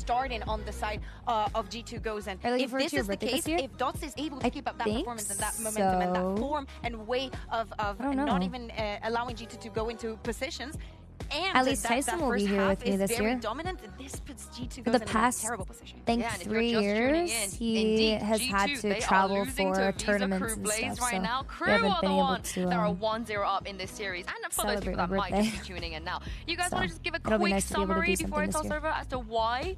starting on the side of G2 Gozen. If this is the case, if Dots is able to keep up that performance and that momentum and that form and way of not even allowing G2 to go into positions, and at least Tyson will be here with me this year. Dominant, this puts G2 For the past, I think, 3 years, he has had to travel for tournaments and stuff, right now. so we haven't been able to that are 1-0 up in this series. And for those people that might just be tuning in now, you guys want to just give a quick summary before I toss over as to why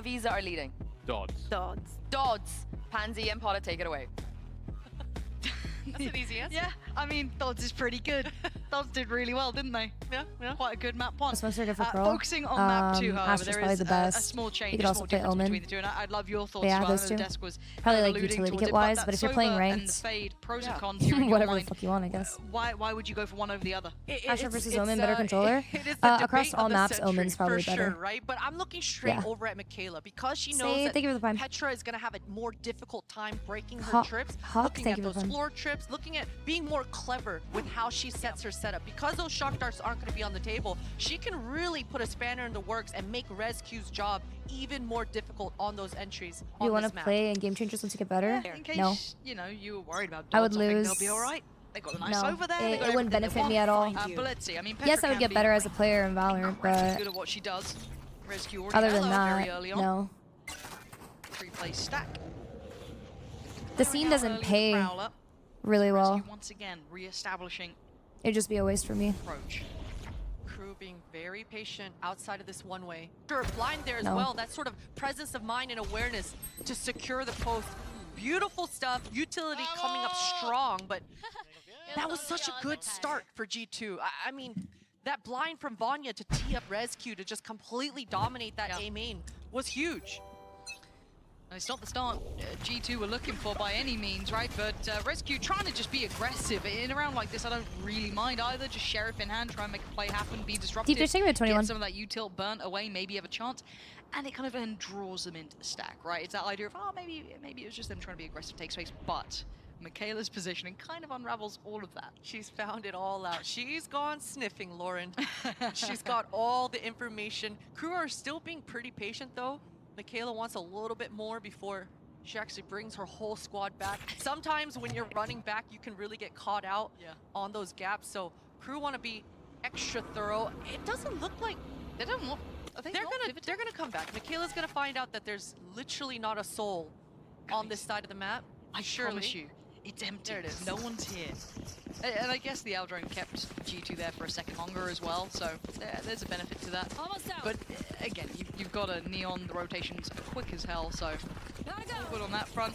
Visa are leading? Dodds. Pansy and Potter, take it away. That's an easy answer. Yeah, I mean, Dodds is pretty good. Dodds did really well, didn't they? Yeah. Quite a good map one. Focusing on map 2, however, there is a small change, you could also play Omen. between the two, and I'd love your thoughts yeah, as well. those two. The desk was probably like utility kit wise, but if you're playing ranked, and the fade, pros and cons here in your whatever mind, the fuck you want, I guess. Why would you go for one over the other? Asher versus Omen, better controller. Across all maps, Omen's probably better. Sure, right? But I'm looking straight over at Michaela because she knows that Petra is going to have a more difficult time breaking her trips, looking at those floor trips, looking at being more clever with how she sets her setup. Because those shock darts aren't going to be on the table, she can really put a spanner in the works and make ResQ's job even more difficult on those entries. Do you want to play in Game Changers once you get better? In case, no. You were worried about Dodds, I would lose. They'll be all right. They got the nice over there. It wouldn't benefit me at all. But let's see. I mean, yes, I would get better as a player in Valorant, but good at what she does. ResQ other than that, no. 3-play stack. The scene doesn't pay really well. Once again, re-establishing. It'd just be a waste for me. Approach. Crew being very patient outside of this one way. Sure, blind there as well. That sort of presence of mind and awareness to secure the post. Beautiful stuff. Utility coming up strong, but that was such a good start for G2. I mean, that blind from Vanya to tee up ResQ to just completely dominate that A main was huge. It's not the start G2 were looking for by any means, right? But ResQ trying to just be aggressive. In a round like this, I don't really mind either. Just Sheriff in hand, try and make a play happen, be disruptive. Get some of that util burnt away, maybe have a chance. And it kind of then draws them into the stack, right? It's that idea of, oh, maybe it was just them trying to be aggressive, take space. But Michaela's positioning kind of unravels all of that. She's found it all out. She's gone sniffing, Lauren. She's got all the information. Crew are still being pretty patient, though. Michaela wants a little bit more before she actually brings her whole squad back. Sometimes when you're running back, you can really get caught out on those gaps. So Crew want to be extra thorough. It doesn't look like they don't want. They're gonna come back. Michaela's gonna find out that there's literally not a soul on this side of the map. I promise you, it's empty. There it is. No one's here. And I guess the Aldrone kept G2 there for a second longer as well, so there's a benefit to that. But again, you've got a Neon, the rotation's quick as hell, so good on that front.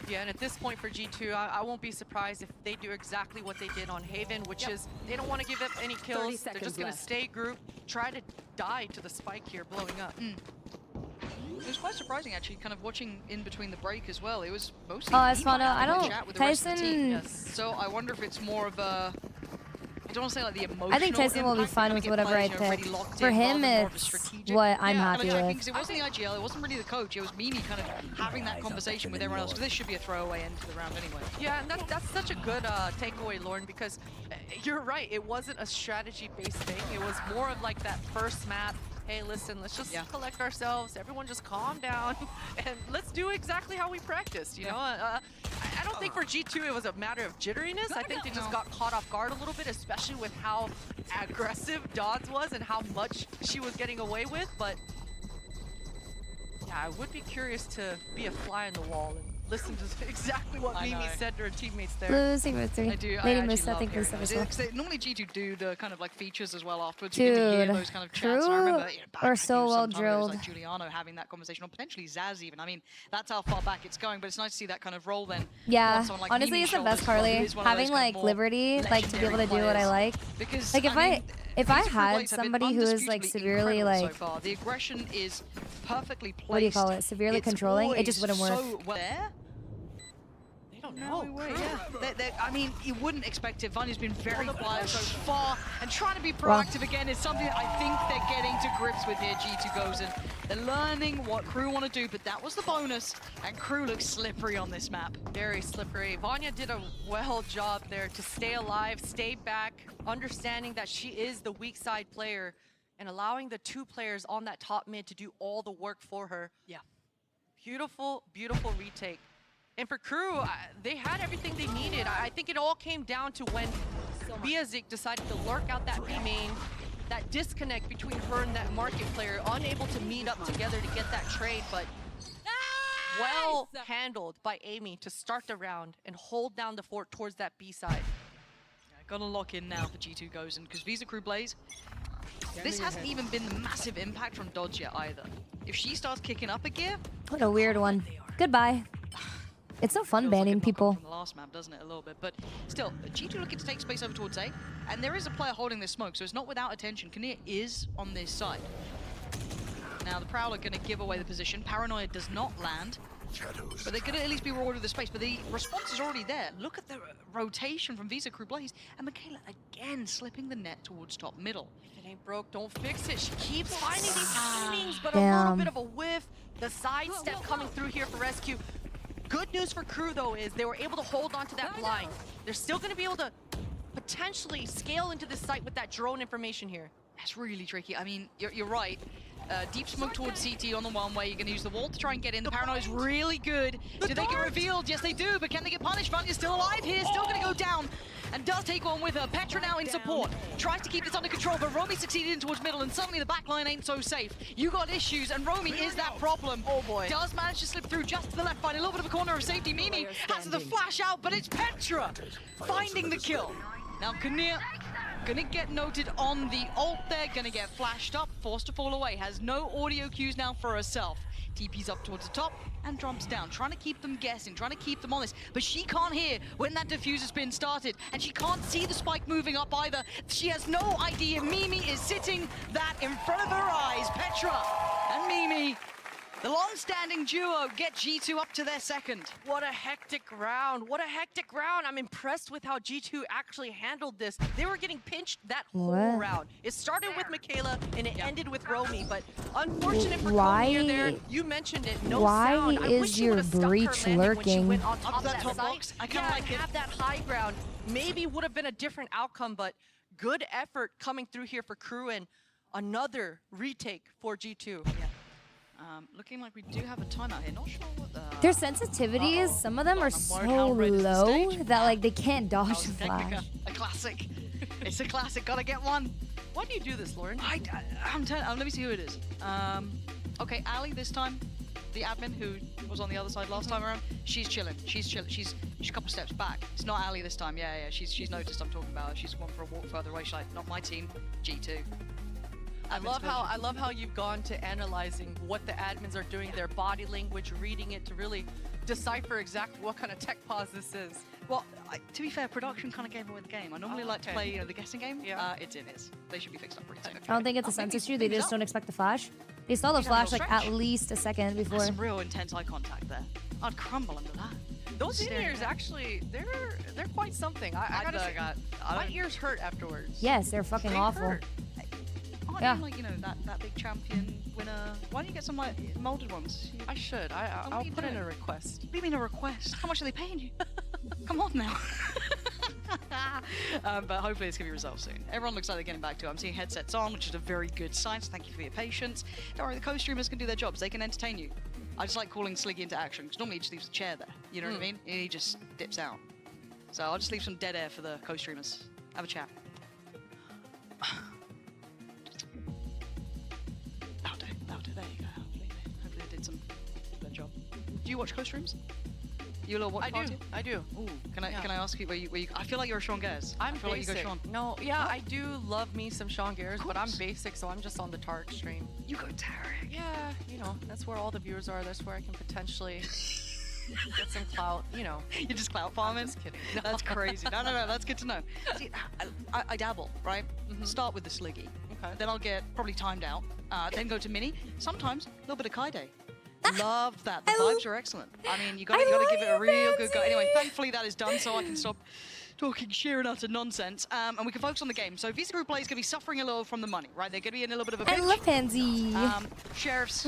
Yeah, and at this point for G2, I won't be surprised if they do exactly what they did on Haven, which is they don't want to give up any kills. They're just going to stay grouped, try to die to the spike here blowing up. It was quite surprising, actually, kind of watching in between the break as well. It was mostly I don't. chat with the rest of the team. Yes. So I wonder if it's more of a. I don't want to say like the emotional. I think Tyson will be fine with whatever I pick. For him, it's what I'm happy with. Because it wasn't the IGL, it wasn't really the coach. It was Mimi kind of having that conversation with everyone else. Because this should be a throwaway end to the round anyway. Yeah, and that's such a good takeaway, Lauren, because you're right. It wasn't a strategy-based thing. It was more of like that first map. Hey, listen, let's just collect ourselves. Everyone just calm down and let's do exactly how we practiced, you know? I don't think for G2 it was a matter of jitteriness. I think they just got caught off guard a little bit, especially with how aggressive Dodds was and how much she was getting away with. But yeah, I would be curious to be a fly on the wall and listen to exactly what Mimi said to her teammates there. Losing with 3. I do. Lady Moose, I think, was as well. Normally G2 do the kind of like features as well afterwards. Dude, you get to hear those kind of chats. And I remember, are so well drilled. Like Giuliano having that conversation, or potentially Zaz even. I mean, that's how far back it's going, but it's nice to see that kind of role then. Yeah, honestly, it's the best, Carly. Having like liberty, like to be able to do what I like. Because like if I had somebody who is like severely like, so far. The aggression is perfectly placed. What do you call it? Severely controlling. It just wouldn't work. No way, I mean, you wouldn't expect it. Vanya's been very quiet so far, and trying to be proactive again is something that I think they're getting to grips with here, G2 Gozen. They're learning what Crew want to do, but that was the bonus, and Crew looks slippery on this map. Very slippery. Vanya did a well job there to stay alive, stay back, understanding that she is the weak side player. and allowing the 2 players on that top mid to do all the work for her. Yeah. Beautiful, beautiful retake. And for Crew, they had everything they needed. I think it all came down to when Biazik decided to lurk out that B main, that disconnect between her and that market player, unable to meet up together to get that trade, but well handled by Amy to start the round and hold down the fort towards that B side. Gotta lock in now for G2 Gozen, because Visa Crew Blaze, this hasn't even been the massive impact from Dodge yet either. If she starts kicking up a gear... What a weird one. Goodbye. It's so fun banning people. From the last map, doesn't it, a little bit? But still, G2 looking to take space over towards A, and there is a player holding this smoke, so it's not without attention. Kyedae is on this side. Now the Prowler going to give away the position. Paranoia does not land. But they're going to at least be rewarded with the space. But the response is already there. Look at the rotation from Visa Crew Blaze. And Michaela again slipping the net towards top middle. If it ain't broke, don't fix it. She keeps finding these timings, but a little bit of a whiff. The sidestep coming through here for Rescue. Good news for Crew, though, is they were able to hold on to that blind. They're still going to be able to potentially scale into this site with that drone information here. That's really tricky. I mean, you're right. Deep smoke towards CT on the one way. You're going to use the wall to try and get in. The Paranoia is really good. Do they get revealed? Yes, they do. But can they get punished? Vanya's still alive here. Still going to go down. And does take one with her. Petra now in support. Tries to keep this under control, but Romy succeeded in towards middle, and suddenly the backline ain't so safe. You got issues, and Romy is that problem. Oh boy. Does manage to slip through just to the left, find a little bit of a corner of safety. Mimi has the flash out, but it's Petra finding the kill. Now Kyedae gonna get noted on the ult there, gonna get flashed up, forced to fall away, has no audio cues now for herself. TP's up towards the top and drops down, trying to keep them guessing, trying to keep them honest, but she can't hear when that diffuser's been started, and she can't see the spike moving up either. She has no idea. Mimi is sitting that in front of her eyes. Petra and Mimi, the long-standing duo, get G2 up to their second. What a hectic round. What a hectic round. I'm impressed with how G2 actually handled this. They were getting pinched that whole round. It started with Michaela and it ended with Romy, but unfortunate for Kyedae there. You mentioned it, no sound. Why is your breach lurking? When she went on top of that top box. I kind of like have that high ground. Maybe would have been a different outcome, but good effort coming through here for Crew and another retake for G2. Yeah. Looking like we do have a timeout here. Not sure what the... Their sensitivities, some of them are so low that like they can't dodge the flash. A classic. It's a classic. Gotta get one. Why do you do this, Lauren? I'm telling. Let me see who it is. Okay, Ali this time, the admin who was on the other side last time around. She's chilling. She's chilling. She's a couple steps back. It's not Ali this time. Yeah. She's noticed I'm talking about her. She's gone for a walk further away. She's like, not my team. G2. I love how you've gone to analyzing what the admins are doing, their body language, reading it to really decipher exactly what kind of tech pause this is. Well, to be fair, production kind of gave away the game. I normally like to play the guessing game. Yeah. It's in it. They should be fixed up pretty soon. I don't think it's a sense issue. They just don't expect the flash. They saw the flash like at least a second before. That's some real intense eye contact there. I'd crumble under that. Those in-ears actually, they're quite something. I gotta say, my ears hurt afterwards. Yes, they're fucking awful. Aren't you like, you know, that big champion winner? Why don't you get some like molded ones? I should. I'll put in a request. What do you mean a request? How much are they paying you? Come on now. But hopefully it's going to be resolved soon. Everyone looks like they're getting back to it. I'm seeing headsets on, which is a very good sign, so thank you for your patience. Don't worry, the co-streamers can do their jobs. They can entertain you. I just like calling Sliggy into action, because normally he just leaves the chair there. You know what I mean? He just dips out. So I'll just leave some dead air for the co-streamers. Have a chat. There you go. Hopefully they did their job. Do you watch co-streams? You a little watch party? I do. Ooh, can I ask you where you? I feel like you're a Sean Gares. I feel basic. Like you go Sean. No, yeah, what? I do love me some Sean Gares, but I'm basic, so I'm just on the Tarek stream. You go Tarek. Yeah, you know, that's where all the viewers are. That's where I can potentially get some clout. You know, you're just clout farming. Just kidding. No. That's crazy. No, that's good to know. See, I dabble, right? Start with the Sliggy. Okay. Then I'll get probably timed out. Then go to mini. Sometimes a little bit of Kyedae. Love that. The vibes are excellent. I mean, you gotta give it a real good go. Anyway, thankfully that is done, so I can stop talking sheer and utter nonsense, and we can focus on the game. So Visa Group Play is gonna be suffering a little from the money, right? They're gonna be in a little bit of a pinch. I love Pansy. Sheriffs,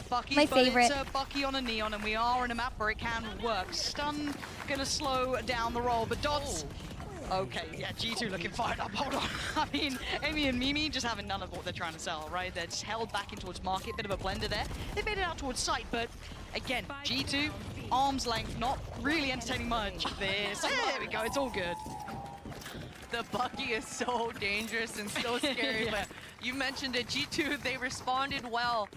Bucky, my favorite. It's a Bucky on a neon, and we are in a map where it can work. Stun gonna slow down the roll, but Dots. Okay, yeah, G2 looking fired up. Hold on. I mean, Amy and Mimi just having none of what they're trying to sell, right? They're just held back in towards market, bit of a blender there. They made it out towards site, but again, G2, arm's length, not really entertaining much. There we go, it's all good. The Bucky is so dangerous and so scary, but you mentioned it, G2, they responded well.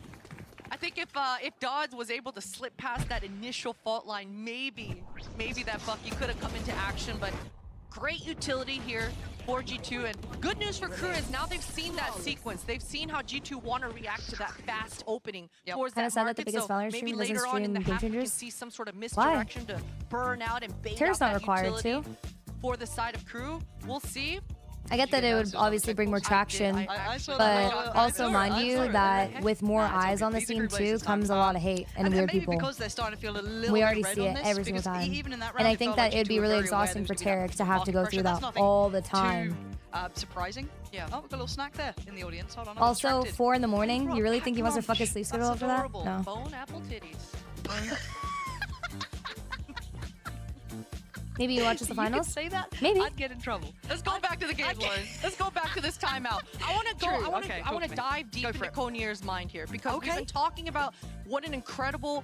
I think if Dodds was able to slip past that initial fault line, maybe that Bucky could have come into action, but great utility here for G2, and good news for Crew is now they've seen that sequence. They've seen how G2 want to react to that fast opening towards that market, so maybe later on in the half we can see some sort of misdirection to burn out and bait Terror's out not required utility for the side of Crew. We'll see. I get that it would obviously bring more traction, but also mind you that with more eyes on the scene too comes a lot of hate and weird people. Because they're starting to feel a little we already see it every single time. And I think that it'd be really exhausting for Tarek to have to go through that all the time. Surprising. Yeah. Oh, we've got a little snack there in the audience. Hold on. Also, 4 in the morning. You really think he wants to fuck his sleep schedule after that? No. Bone apple titties. Maybe you watch the finals? You could say that? Maybe. I'd get in trouble. Let's go back to the game, Lauren. Let's go back to this timeout. I want to dive deep into Konier's mind here because we've been talking about what an incredible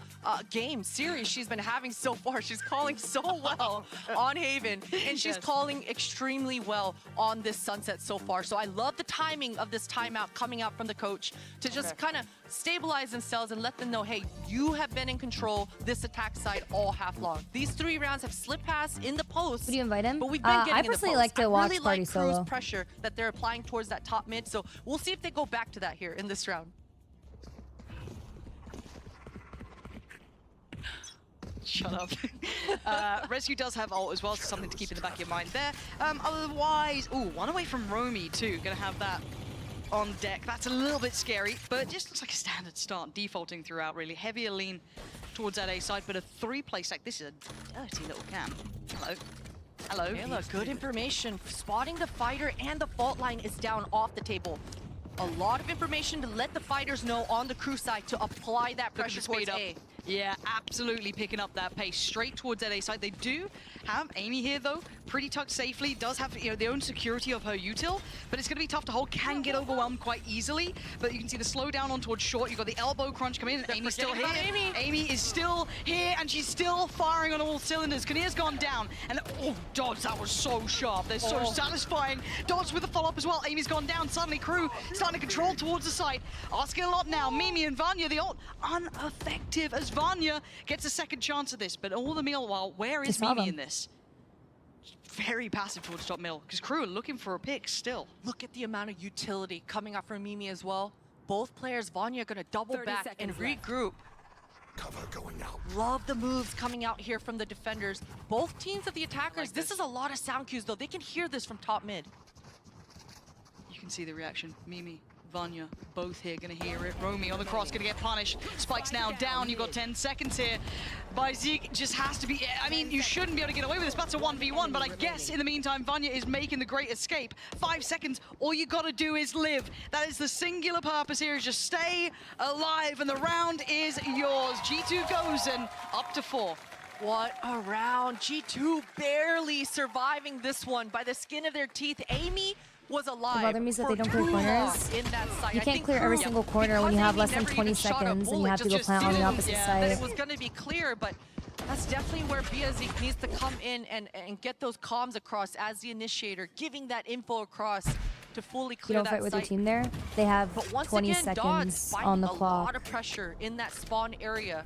series she's been having so far. She's calling so well on Haven, and she's calling extremely well on this Sunset so far. So I love the timing of this timeout coming out from the coach to just kind of stabilize themselves and let them know, hey, you have been in control this attack side all half long. These 3 rounds have slipped past in the post. Would you invite him? But we've been getting I personally like to watch really Party Solo. Crew's pressure that they're applying towards that top mid. So we'll see if they go back to that here in this round. Shut up. Rescue does have ult as well, so something to keep in the back of your mind there. Otherwise, one away from Romy too. Gonna have that on deck. That's a little bit scary, but it just looks like a standard start, defaulting throughout really. Heavier lean towards that A side, but a 3-play stack. This is a dirty little camp. Hello. Hello. Kayla, good information. Spotting the fighter and the fault line is down off the table. A lot of information to let the fighters know on the Crew side to apply that pressure towards A. Yeah, absolutely picking up that pace straight towards that A side. They do have Amy here though, pretty tucked safely, does have their own security of her util, but it's going to be tough to hold, can get overwhelmed quite easily, but you can see the slowdown on towards short. You've got the elbow crunch coming in, and Amy's still here. Amy is still here, and she's still firing on all cylinders. Kyedae's gone down, and Dodds, that was so sharp. They're so satisfying. Dodds with the follow-up as well. Amy's gone down. Suddenly Crew starting to control towards the side. Asking a lot now. Mimi and Vanya, the ult, ineffective as Vanya gets a second chance at this, but all the meanwhile, where is Mimi in this? Very passive towards top middle, because Crew are looking for a pick still. Look at the amount of utility coming up from Mimi as well. Both players, Vanya, gonna double back and regroup. Cover going out. Love the moves coming out here from the defenders. Both teams of the attackers, this is a lot of sound cues though. They can hear this from top mid. You can see the reaction. Mimi, Vanya, both here gonna hear it. Romy on the cross gonna get punished. Spike's now down. You've got 10 seconds here. By Zeke just has to be, I mean, you shouldn't be able to get away with this. That's a 1v1, but I guess in the meantime, Vanya is making the great escape. 5 seconds, all you gotta do is live. That is the singular purpose here, is just stay alive, and the round is yours. G2 Gozen up to 4. What a round. G2 barely surviving this one by the skin of their teeth. Amy was alive. The bother me is that they don't clear corners. In that site. You can't clear every single corner when you have less than 20 seconds and you have to go plant on the opposite side. That it was going to be clear, but that's definitely where Biazik needs to come in and get those comms across as the initiator, giving that info across to fully clear that site. You don't fight with your team there. They have 20 seconds on the clock. A lot of pressure in that spawn area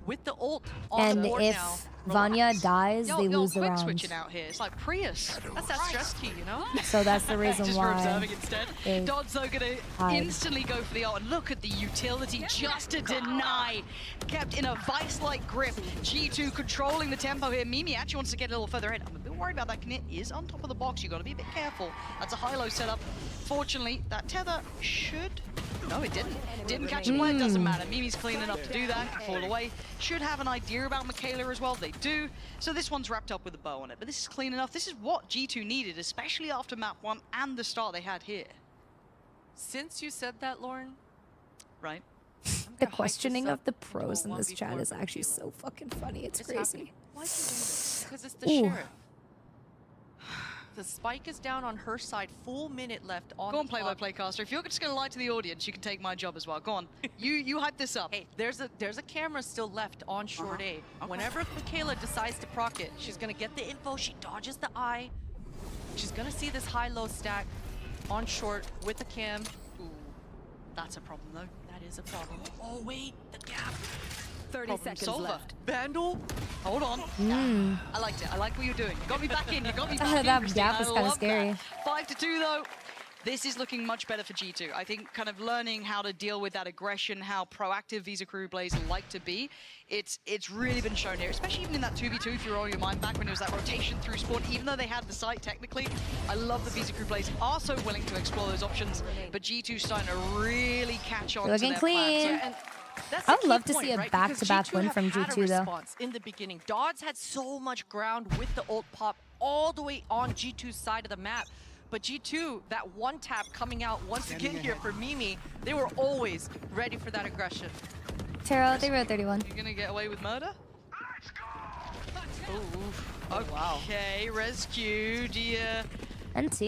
with the ult on the board now. And if Vanya dies, they lose the round. Switching out here. It's like Prius. That's that stress key, you know? So that's the reason just why. Just for observing instead. Dodds, though, going to instantly go for the ult. And look at the utility just to deny. Kept in a vice-like grip. G2 controlling the tempo here. Mimi actually wants to get a little further in. I'm a bit worried about that. Knit is on top of the box. You've got to be a bit careful. That's a high-low setup. Fortunately, that tether should... No, it didn't. Didn't catch him. Well, it doesn't matter. Mimi's clean enough to do that. Fall away. Should have an idea about Michaela as well. They do. So this one's wrapped up with a bow on it. But this is clean enough. This is what G2 needed, especially after map 1 and the start they had here. Since you said that, Lauren. Right. The questioning of the pros in this chat is actually so fucking funny. It's crazy. Why is it doing this? Because it's the sheriff. The spike is down on her side. Full minute left on Go on, play-by-play caster. If you're just going to lie to the audience, you can take my job as well. Go on. You hype this up. Hey, there's a camera still left on short A. Okay. Whenever Michaela decides to proc it, she's going to get the info. She dodges the eye. She's going to see this high-low stack on short with the cam. Ooh, that's a problem, though. That is a problem. Oh, wait, the gap. 30 seconds left. Vandal, hold on. I liked it. I like what you're doing. You got me back in. You got me back in. That gap is kind of scary. 5-2 though. This is looking much better for G2. I think kind of learning how to deal with that aggression, how proactive Visa Crew players like to be. It's really been shown here, especially even in that 2v2, if you roll your mind back when it was that rotation through spawn, even though they had the site technically. I love the Visa Crew players are so willing to explore those options, but G2's starting to really catch on to their clean. plans. I would love to see a back-to-back win from G2 though. In the beginning, Dodds had so much ground with the ult pop all the way on G2's side of the map. But G2, that one tap coming out once again here for Mimi, they were always ready for that aggression. Taro, they wrote 31. You're gonna get away with murder? Oh, wow. Okay, rescue, dear. NT.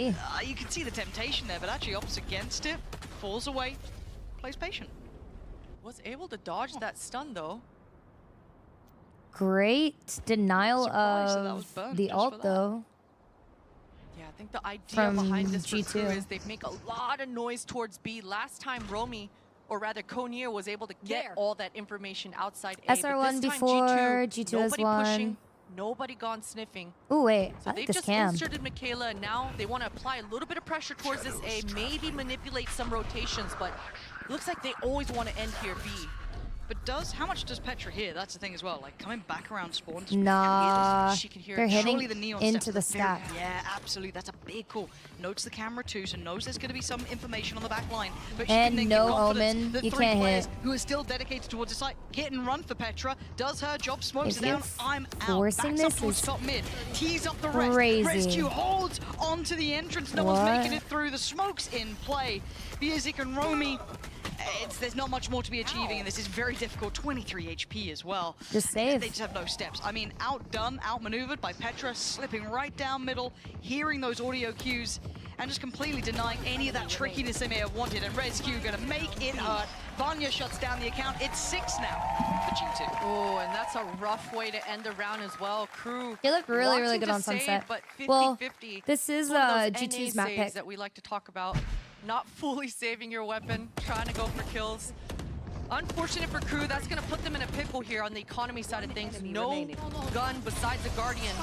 You can see the temptation there, but actually opts against it, falls away, plays patient. Was able to dodge that stun though. Great denial of the ult though. Yeah, I think the idea behind this for Crew is they make a lot of noise towards B. Last time Romy, or rather Konir, was able to get all that information outside A. SR1 before, G2 has won. Pushing, nobody gone sniffing. Oh wait, so I like they this just cam. inserted Michaela, and now they want to apply a little bit of pressure towards this A, maybe manipulate some rotations, but looks like they always want to end here B. But how much does Petra hear? That's the thing as well. Like coming back around spawn. Nah, she can hear they're hitting the neon into the stack. Yeah, absolutely. That's a big call. Notes the camera too, so knows there's going to be some information on the back line. But and no omen, you can't hit. Who are still dedicated towards the site. Hit and run for Petra. Does her job. Smokes it down. I'm out. Forcing Backs this up towards is top mid. Tees up the rest. crazy. Rescue holds onto the entrance. No one's making it through. The smoke's in play. Biazik and Romy. There's not much more to be achieving, and this is very difficult. 23 HP as well. Just save. They just have no steps. I mean, outdone, outmaneuvered by Petra, slipping right down middle, hearing those audio cues, and just completely denying any of that trickiness they may have wanted. And Rescue gonna make it hurt. Vanya shuts down the account. It's 6 now for G2. Oh, and that's a rough way to end the round as well. Crew. They look really, really good on Sunset. But 50-50. Well, this is G2's map pick that we like to talk about. Not fully saving your weapon, trying to go for kills. Unfortunate for Crew, that's going to put them in a pickle here on the economy side of things. No gun besides the Guardian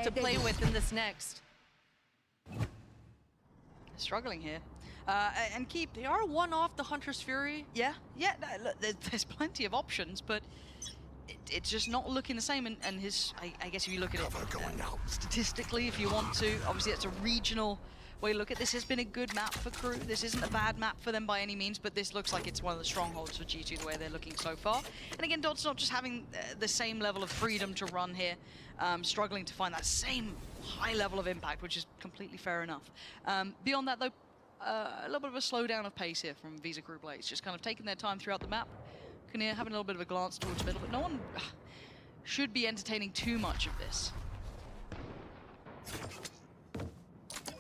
to play with in this next. Struggling here. And Keep, they are one off the Hunter's Fury. Yeah, look, there's plenty of options, but it's just not looking the same. And his, I guess if you look at it statistically, if you want to, obviously it's a regional way to look at this. Has been a good map for Crew. This isn't a bad map for them by any means, but this looks like it's one of the strongholds for G2 the way they're looking so far. And again, Dot's not just having the same level of freedom to run here, struggling to find that same high level of impact, which is completely fair enough. Beyond that though, a little bit of a slowdown of pace here from Visa Crew players, just kind of taking their time throughout the map. Kyedae having a little bit of a glance towards middle, but no one should be entertaining too much of this.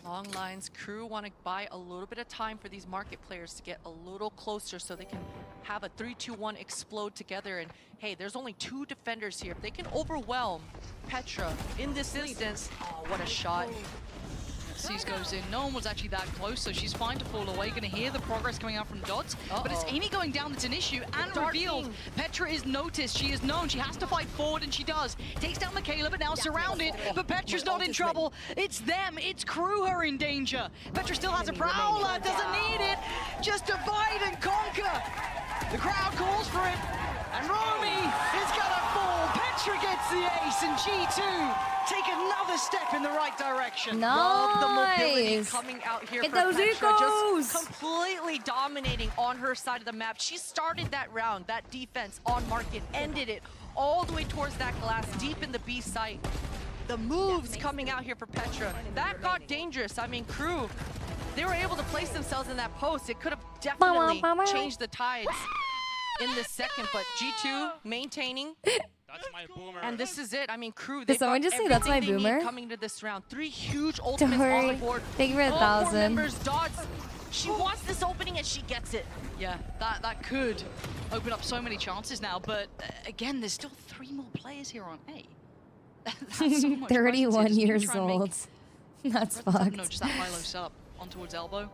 Long lines. Crew want to buy a little bit of time for these market players to get a little closer so they can have a 3-2-1 explode together. And hey, there's only 2 defenders here. If they can overwhelm Petra in this instance, oh, what a shot. Sees goes in. No one was actually that close, so she's fine to fall away. Gonna hear the progress coming out from Dots, but it's Amy going down that's an issue and revealed. Petra is noticed. She is known. She has to fight forward, and she does. Takes down Michaela, but now surrounded. But Petra's not in trouble. It's them. It's Crew who are in danger. Petra still has a prowler. Doesn't need it. Just divide and conquer. The crowd calls for it, and Romy is gonna fall. Petra gets the ace, and G2 take another step in the right direction. Nice. Love the mobility coming out here Get for those Petra, ecos. just completely dominating on her side of the map. She started that round, that defense on market, ended it all the way towards that glass, deep in the B site. The moves coming out here for Petra, that got dangerous. I mean, Crew, they were able to place themselves in that post. It could have definitely changed the tides in this second, but G2 maintaining. That's my boomer. And this is it. I mean, crew. Did someone just say that's my boomer? Coming to this round, 3 huge ultimates on the board. Thank you for 1,000. members, Dodds. She wants this opening and she gets it. Yeah, that could open up so many chances now. But again, there's still 3 more players here on A. That's so much 31 years old. That's fucked. No, just that high-low setup on towards elbow.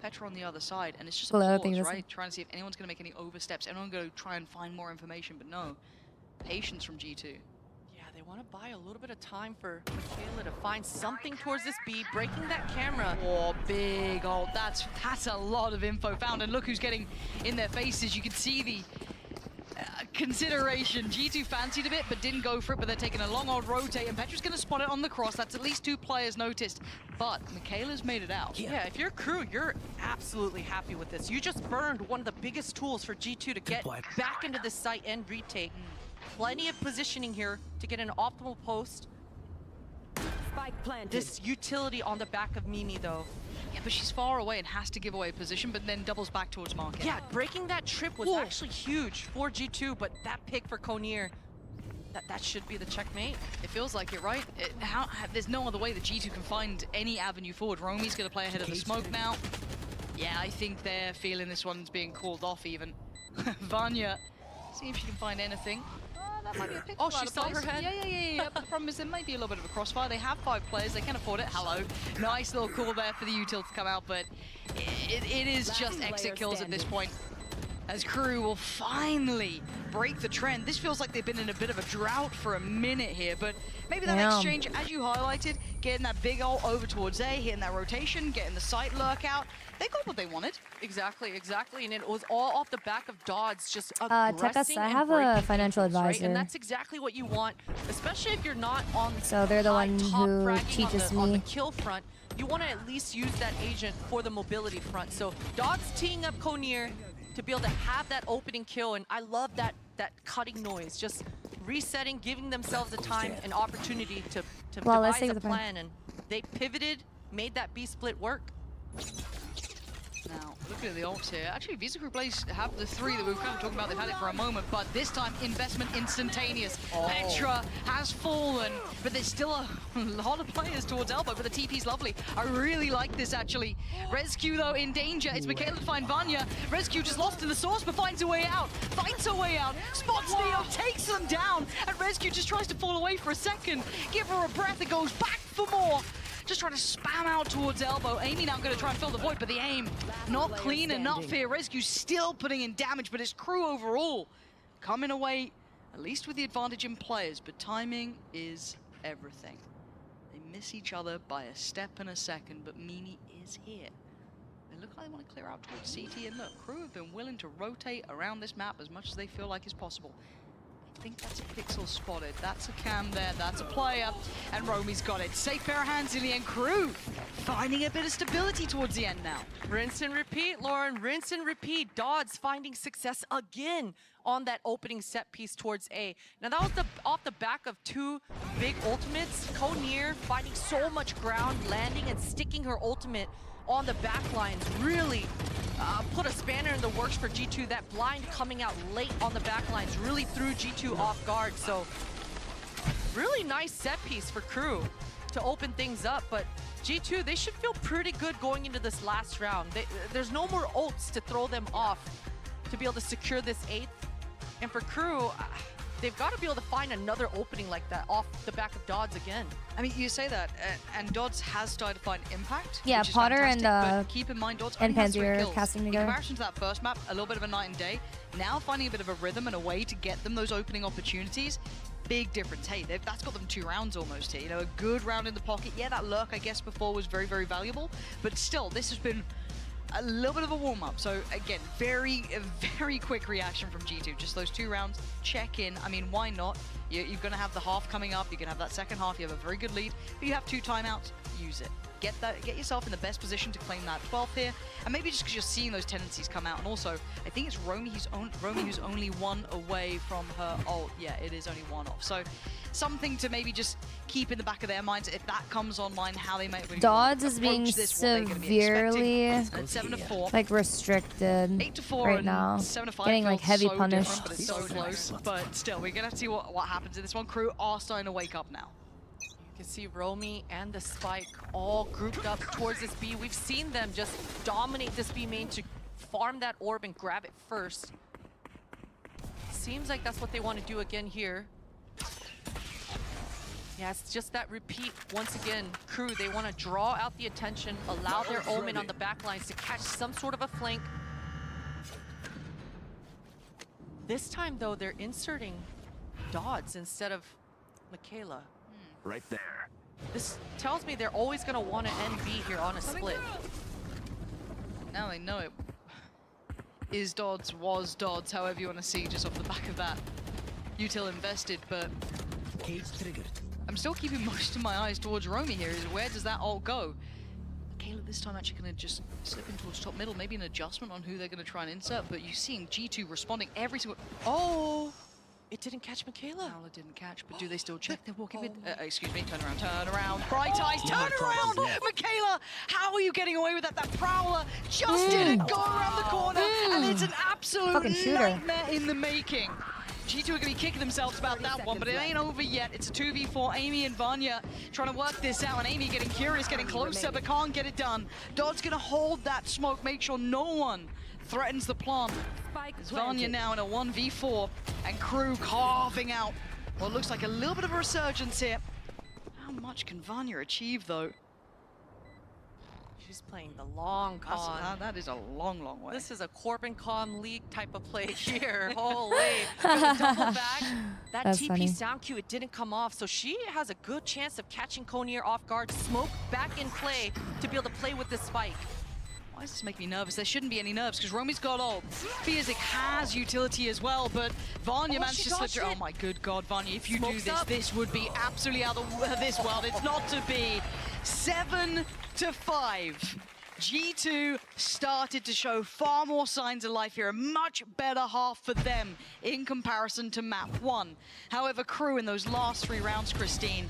Petra on the other side, and it's just a Hello, pause, right? Trying to see if anyone's going to make any oversteps. Everyone going to try and find more information, but no. Patience from G2. Yeah, they want to buy a little bit of time for Michaela to find something towards this B, breaking that camera. Oh, big old, that's a lot of info found, and look who's getting in their faces. You can see the consideration. G2 fancied a bit, but didn't go for it, but they're taking a long old rotate, and Petra's going to spot it on the cross. That's at least 2 players noticed, but Michaela's made it out. Yeah, if you're crew, you're absolutely happy with this. You just burned one of the biggest tools for G2 to get back into the site and retake. Plenty of positioning here to get an optimal post. Spike planted. This utility on the back of Mimi, though. Yeah, but she's far away and has to give away a position, but then doubles back towards market. Yeah, breaking that trip was actually huge for G2, but that pick for Kyedae, that should be the checkmate. It feels like it, right? There's no other way that G2 can find any avenue forward. Romi's going to play ahead of the smoke now. Yeah, I think they're feeling this one's being called off even. Vanya, see if she can find anything. That might be a pick. Oh, she saw her head? Yeah. But the problem is there might be a little bit of a crossfire. They have 5 players. They can afford it. Hello. Nice little call there for the util to come out, but it is just exit kills at this point. As crew will finally break the trend. This feels like they've been in a bit of a drought for a minute here, but maybe that exchange, as you highlighted, getting that big ult over towards A, hitting that rotation, getting the site lurk out. They got what they wanted. Exactly. And it was all off the back of Dodds, just aggressing I have a financial advisor. Right? And that's exactly what you want, especially if you're not on so they're the one who teaches me on the kill front. You want to at least use that agent for the mobility front. So Dodds teeing up Kyedae to be able to have that opening kill, and I love that cutting noise, just resetting, giving themselves the time and opportunity to devise a plan, and they pivoted, made that B split work. Now, looking at the ults here, actually Visa Crew plays have the 3 that we were kind of talking about. They've had it for a moment, but this time investment instantaneous. Petra has fallen, but there's still a lot of players towards elbow, but the TP's lovely. I really like this actually. Rescue though in danger. It's Michaela to find Vanya. Rescue just lost in the source, but finds a way out. Finds her way out. Spots Neo, takes them down, and Rescue just tries to fall away for a second. Give her a breath and goes back for more. Just trying to spam out towards elbow. Amy now going to try and fill the void, but the aim not clean enough here. Rescue still putting in damage, but it's crew overall coming away, at least with the advantage in players, but timing is everything. They miss each other by a step and a second, but Mimi is here. They look like they want to clear out towards CT, and look, crew have been willing to rotate around this map as much as they feel like is possible. I think that's a pixel spotted. That's a cam there. That's a player. And Romi's got it. Safe pair of hands in the end. Crew finding a bit of stability towards the end now. Rinse and repeat, Lauren. Rinse and repeat. Dodds finding success again on that opening set piece towards A. Now that was off the back of 2 big ultimates. Kyedae finding so much ground, landing and sticking her ultimate on the back lines. Really put a spanner in the works for G2. That blind coming out late on the back lines really threw G2 off guard. So really nice set piece for crew to open things up. But G2, they should feel pretty good going into this last round. There's no more ults to throw them off to be able to secure this 8th. And for crew, they've got to be able to find another opening like that off the back of Dodds again. I mean, you say that, and Dodds has started to find impact. Yeah, which is Potter but keep in mind, Dodds and Pansy are casting together. In comparison to that first map, a little bit of a night and day. Now finding a bit of a rhythm and a way to get them those opening opportunities. Big difference. Hey, that's got them 2 rounds almost here. You know, a good round in the pocket. Yeah, that lurk, I guess, before was very, very valuable. But still, this has been a little bit of a warm-up. So again, very quick reaction from G2. Just those 2 rounds, check in. I mean, why not? You're going to have the half coming up. You're going to have that second half. You have a very good lead. But you have 2 timeouts. Use it. Get yourself in the best position to claim that 12th here. And maybe just because you're seeing those tendencies come out. And also, I think it's Romi who's only 1 away from her ult. Yeah, it is only 1 off. So something to maybe just keep in the back of their minds if that comes online, how they might Dodds is being severely like restricted 8-4 right now. 7-5 getting like heavy so punished. But it's so close. But still, we're gonna have to see what happens in this one. Crew are starting to wake up now. You can see Romy and the Spike all grouped up towards this B. We've seen them just dominate this B main to farm that orb and grab it first. Seems like that's what they want to do again here. Yeah, it's just that repeat once again. Crew, they want to draw out the attention, allow their Omen on the back lines to catch some sort of a flank. This time, though, they're inserting Dodds instead of Michaela. Right there. This tells me they're always going to want to end B here on a split. Now they know it. Is Dodds, was Dodds, however you want to see, just off the back of that. Util invested, but I'm still keeping most of my eyes towards Romy here. Is where does that ult go? Michaela this time actually going to just slip in towards top middle, maybe an adjustment on who they're going to try and insert, but you're seeing G2 responding every single... Oh! It didn't catch Michaela. Paola didn't catch, but do they still check? They're walking with... excuse me, turn around. Bright eyes, turn around! Michaela, how are you getting away with that? That Prowler just didn't go around the corner, and it's an absolute nightmare in the making. G2 are going to be kicking themselves about that one, but it ain't over yet. It's a 2v4. Amy and Vanya trying to work this out, and Amy getting curious, getting closer, but can't get it done. Dodd's going to hold that smoke, make sure no one threatens the plant. It's Vanya now in a 1v4, and Crew carving out what looks like a little bit of a resurgence here. How much can Vanya achieve, though? She's playing the long con. That is a long, long way. This is a Corbin Con League type of play here. Holy. Double back. That That's TP funny. sound cue, it didn't come off. So she has a good chance of catching Konier off guard. Smoke back in play to be able to play with this spike. Why does this make me nervous? There shouldn't be any nerves because Romy's got ult. Fiazik has utility as well, but Vanya managed to slip through. Oh my good God, Vanya, if you do this, this would be absolutely out of this world. It's not to be. 7-5. G2 started to show far more signs of life here. A much better half for them in comparison to map 1. However, Crew in those last 3 rounds, Christine,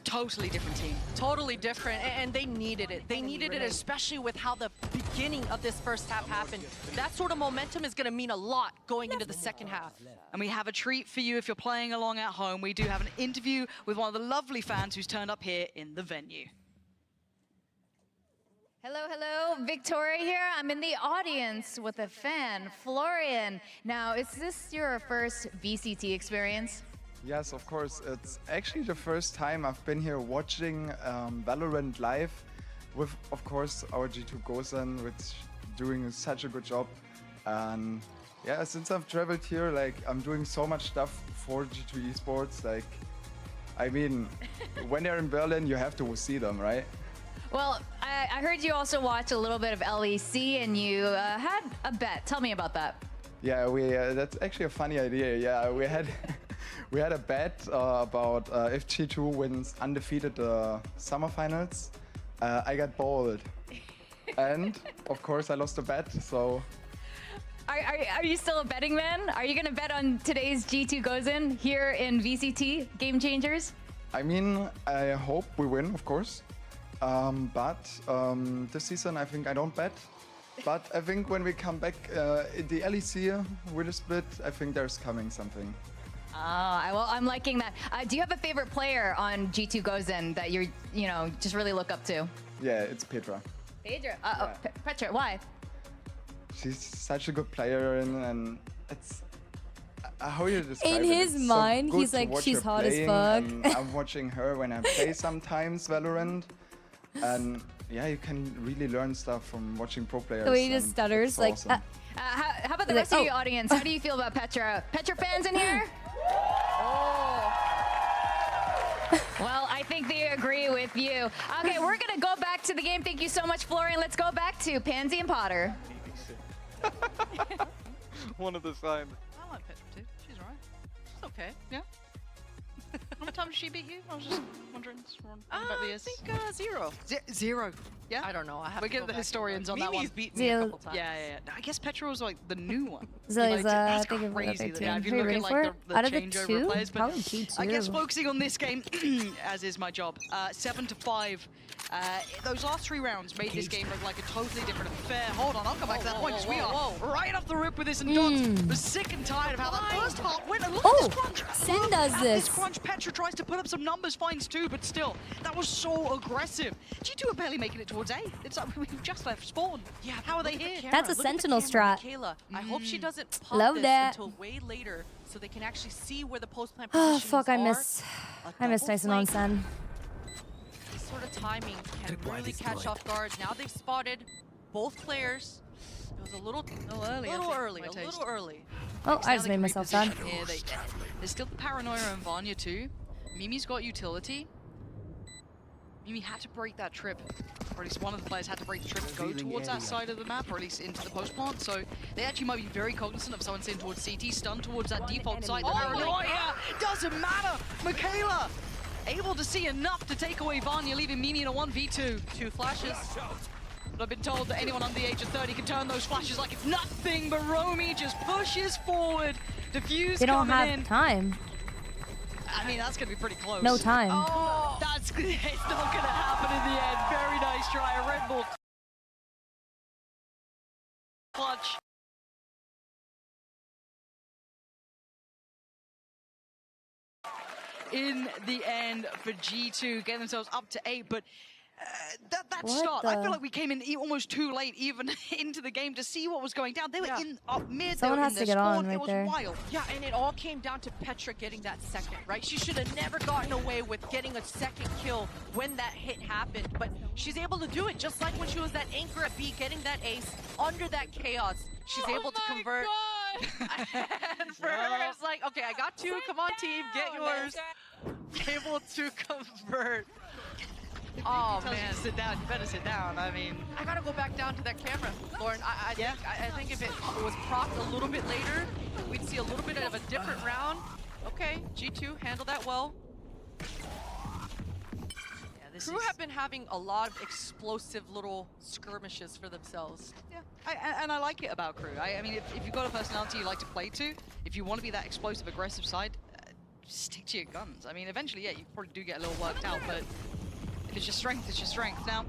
totally different team. Totally different, and they needed it. They needed it, especially with how the beginning of this first half happened. That sort of momentum is going to mean a lot going into the second half. And we have a treat for you if you're playing along at home. We do have an interview with one of the lovely fans who's turned up here in the venue. Hello, Victoria here. I'm in the audience with a fan, Florian. Now, is this your first VCT experience? Yes, of course. It's actually the first time I've been here watching Valorant live with, of course, our G2 Gozen, which doing such a good job. And yeah, since I've traveled here, like I'm doing so much stuff for G2 Esports. Like, I mean, when they're in Berlin, you have to see them, right? Well, I heard you also watch a little bit of LEC and you had a bet. Tell me about that. Yeah, that's actually a funny idea. Yeah, we had we had a bet about if G2 wins undefeated summer finals. I got bowled, and of course I lost the bet. So, are you still a betting man? Are you gonna bet on today's G2 Gozen here in VCT Game Changers? I mean, I hope we win, of course. But this season I think I don't bet. But I think when we come back in the LEC with a split, I think there's coming something. Well, I'm liking that. Do you have a favorite player on G2 Gozen that you're, just really look up to? Yeah, it's Petra. Petra? Petra, why? She's such a good player and it's... How you describe in his mind, he's like, she's hot as fuck. I'm watching her when I play sometimes Valorant. And yeah, you can really learn stuff from watching pro players. The way he just stutters, like... Awesome. How about the rest of your audience? How do you feel about Petra? Petra fans in here? Well, I think they agree with you. Okay, we're going to go back to the game. Thank you so much, Florian. Let's go back to Pansy and Potter. One of the signs. I like Petra too. She's alright. She's okay. Yeah. many times did she beat you? I was just wondering. About the years. I think 0. 0. Yeah? I don't know. I have We'll get the historians on that one. Mimi's beat me a couple times. Yeah. I guess Petra was like the new one. Zillie's that's thinking for crazy. the If you Who are look you at ready like the out of the changeover two? players, but Probably G2. I guess focusing on this game, as is my job, 7-5. Those last 3 rounds made this game look like a totally different affair. Hold on, I'll come back to that point because we are right off the rip with this, and Dots was sick and tired of how that first half went. And look at this crunch. Sin does At this. this crunch, Petra tries to put up some numbers, finds 2, but still, that was so aggressive. G2 are barely making it towards A. It's like we've just left spawn. Yeah, how are they here? That's a sentinel strat. Kayla, I hope she doesn't pop Love this that. until way later, so they can actually see where the post-plant Oh positions fuck! I are. miss Tyson on Sen. This sort of timing can really catch off guard. Now they've spotted both players. It was a little early. Oh, I just made myself sad. Yeah, there's still the Paranoia and Vanya too. Mimi's got utility. Mimi had to break that trip, or at least one of the players had to break the trip to go towards that side of the map, or at least into the post plant. So they actually might be very cognizant of someone sitting towards CT, stunned towards that default site. The Paranoia doesn't matter. Michaela able to see enough to take away Vanya, leaving Mimi in a 1v2. 2 flashes. But I've been told that anyone under the age of 30 can turn those flashes like it's nothing, but Romy just pushes forward. Diffuse They don't coming have in. time. I mean, that's going to be pretty close. No time. Oh, it's not going to happen in the end. Very nice try. A Red Bull clutch. In the end for G2, getting themselves up to 8, but that start, I feel like we came in almost too late even into the game to see what was going down. They were in up mid, Someone has to get on right there. It was wild. Yeah, and it all came down to Petra getting that second, right? She should have never gotten away with getting a second kill when that hit happened, but she's able to do it, just like when she was that anchor at B, getting that ace under that chaos. She's able to convert. And for her, it's like, okay, I got 2, come on team, get yours. Able to convert. Oh man, sit down. You better sit down. I mean, I gotta go back down to that camera, Lauren. I think if it was propped a little bit later, we'd see a little bit of a different round. Okay, G2 handled that well. Yeah, Crew have been having a lot of explosive little skirmishes for themselves. Yeah, and I like it about Crew. I mean, if you've got a personality you like to play to, if you want to be that explosive, aggressive side, stick to your guns. I mean, eventually, yeah, you probably do get a little worked out, but if it's your strength, it's your strength. Now,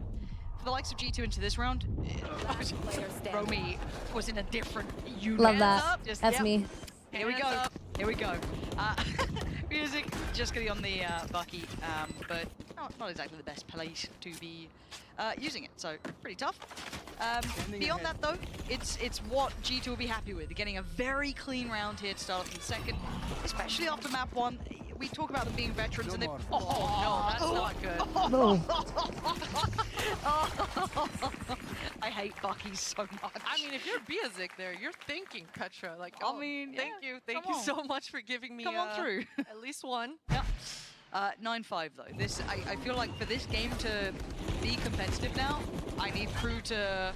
for the likes of G2 into this round, Romy was in a different unit. Love that. That's me. Here we go. Here we go. Music just getting on the Bucky, but not exactly the best place to be using it, so pretty tough. Beyond that though, it's what G2 will be happy with. Getting a very clean round here to start off in the second, especially after map 1. We talk about them being veterans and they... Oh, no, that's not good. I hate Bucky so much. I mean, if you're Biazik there, you're thinking Petra. Like, I mean, thank you so much for giving me through. At least one. Yeah. 9-5 though. This I feel like for this game to be competitive now, I need Crew to